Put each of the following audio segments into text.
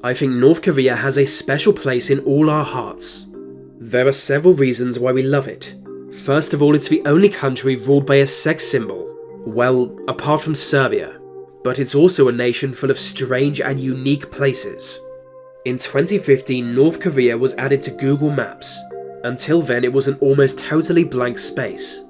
I think North Korea has a special place in all our hearts. There are several reasons why we love it. First of all, it's the only country ruled by a sex symbol. Well, apart from Serbia. But it's also a nation full of strange and unique places. In 2015, North Korea was added to Google Maps. Until then, it was an almost totally blank space.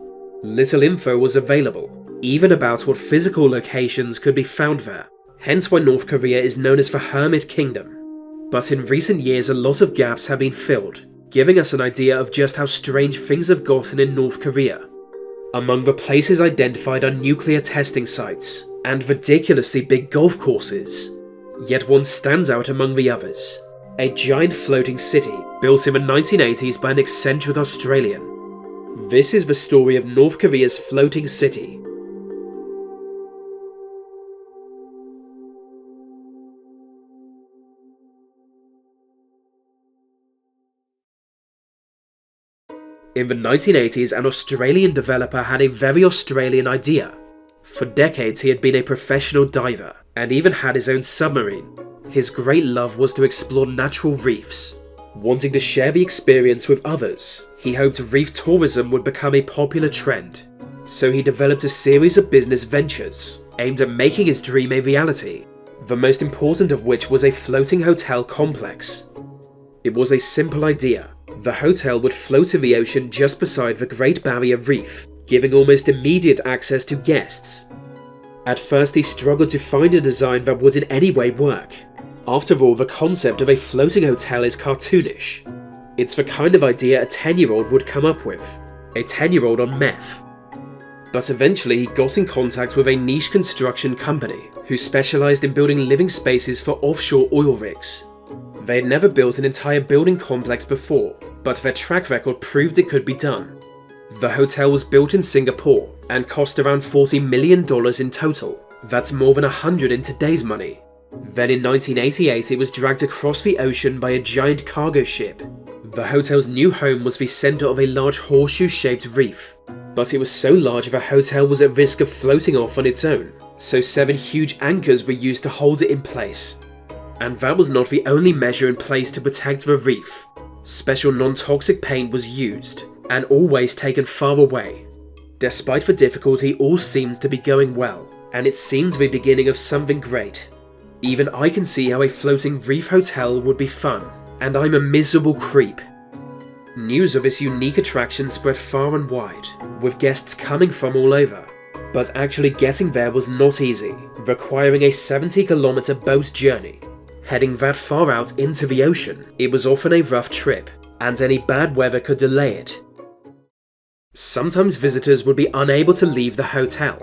Little info was available, even about what physical locations could be found there. Hence why North Korea is known as the Hermit Kingdom. But in recent years, a lot of gaps have been filled, giving us an idea of just how strange things have gotten in North Korea. Among the places identified are nuclear testing sites and ridiculously big golf courses. Yet one stands out among the others: a giant floating city built in the 1980s by an eccentric Australian. This is the story of North Korea's floating city. In the 1980s, an Australian developer had a very Australian idea. For decades, he had been a professional diver, and even had his own submarine. His great love was to explore natural reefs. Wanting to share the experience with others, he hoped reef tourism would become a popular trend. So he developed a series of business ventures, aimed at making his dream a reality, the most important of which was a floating hotel complex. It was a simple idea. The hotel would float in the ocean just beside the Great Barrier Reef, giving almost immediate access to guests. At first, he struggled to find a design that would in any way work. After all, the concept of a floating hotel is cartoonish. It's the kind of idea a 10-year-old would come up with. A 10-year-old on meth. But eventually he got in contact with a niche construction company who specialised in building living spaces for offshore oil rigs. They had never built an entire building complex before, but their track record proved it could be done. The hotel was built in Singapore and cost around $40 million in total. That's more than 100 in today's money. Then in 1988 it was dragged across the ocean by a giant cargo ship. The hotel's new home was the centre of a large horseshoe-shaped reef. But it was so large the hotel was at risk of floating off on its own, so 7 huge anchors were used to hold it in place. And that was not the only measure in place to protect the reef. Special non-toxic paint was used, and all waste taken far away. Despite the difficulty, all seemed to be going well, and it seemed the beginning of something great. Even I can see how a floating reef hotel would be fun, and I'm a miserable creep. News of this unique attraction spread far and wide, with guests coming from all over. But actually getting there was not easy, requiring a 70-kilometer boat journey. Heading that far out into the ocean, it was often a rough trip, and any bad weather could delay it. Sometimes visitors would be unable to leave the hotel.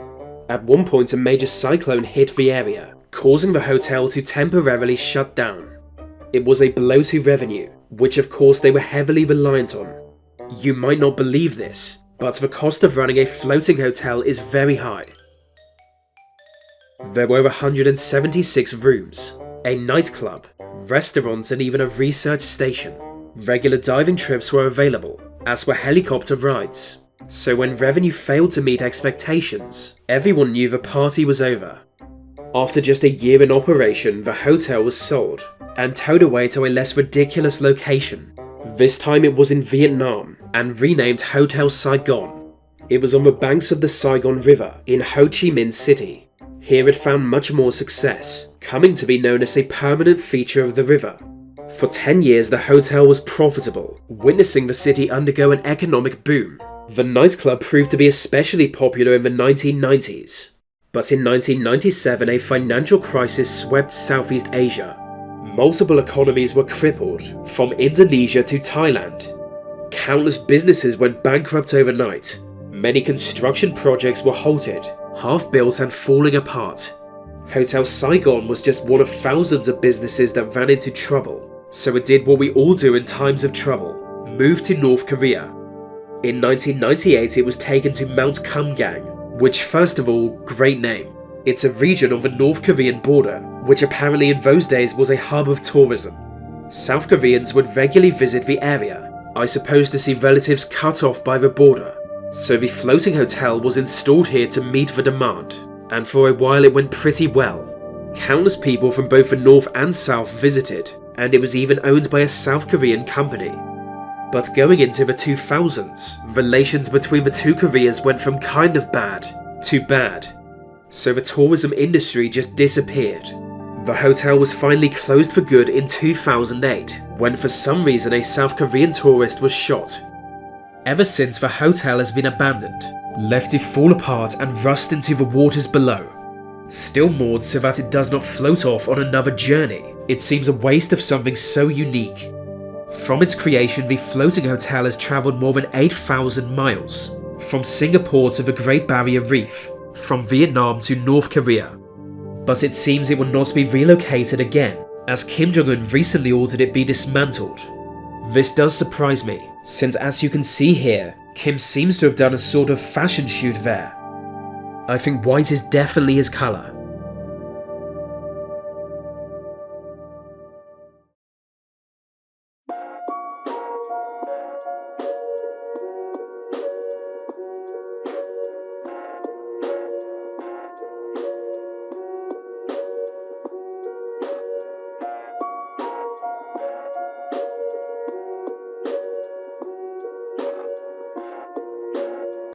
At one point, a major cyclone hit the area, causing the hotel to temporarily shut down. It was a blow to revenue, which of course they were heavily reliant on. You might not believe this, but the cost of running a floating hotel is very high. There were 176 rooms, a nightclub, restaurants and even a research station. Regular diving trips were available, as were helicopter rides. So when revenue failed to meet expectations, everyone knew the party was over. After just a year in operation, the hotel was sold and towed away to a less ridiculous location. This time it was in Vietnam and renamed Hotel Saigon. It was on the banks of the Saigon River in Ho Chi Minh City. Here it found much more success, coming to be known as a permanent feature of the river. For 10 years the hotel was profitable, witnessing the city undergo an economic boom. The nightclub proved to be especially popular in the 1990s. But in 1997 a financial crisis swept Southeast Asia. Multiple economies were crippled, from Indonesia to Thailand. Countless businesses went bankrupt overnight. Many construction projects were halted, half-built and falling apart. Hotel Saigon was just one of thousands of businesses that ran into trouble, so it did what we all do in times of trouble: moved to North Korea. In 1998 it was taken to Mount Kumgang, which, first of all, great name. It's a region on the North Korean border, which apparently in those days was a hub of tourism. South Koreans would regularly visit the area, I suppose to see relatives cut off by the border. So the floating hotel was installed here to meet the demand, and for a while it went pretty well. Countless people from both the north and south visited, and it was even owned by a South Korean company. But going into the 2000s, relations between the two Koreas went from kind of bad to bad. So the tourism industry just disappeared. The hotel was finally closed for good in 2008, when for some reason a South Korean tourist was shot. Ever since, the hotel has been abandoned, left to fall apart and rust into the waters below. Still moored so that it does not float off on another journey, it seems a waste of something so unique. From its creation, the floating hotel has travelled more than 8,000 miles, from Singapore to the Great Barrier Reef, from Vietnam to North Korea. But it seems it will not be relocated again, as Kim Jong-un recently ordered it be dismantled. This does surprise me, since as you can see here, Kim seems to have done a sort of fashion shoot there. I think white is definitely his colour,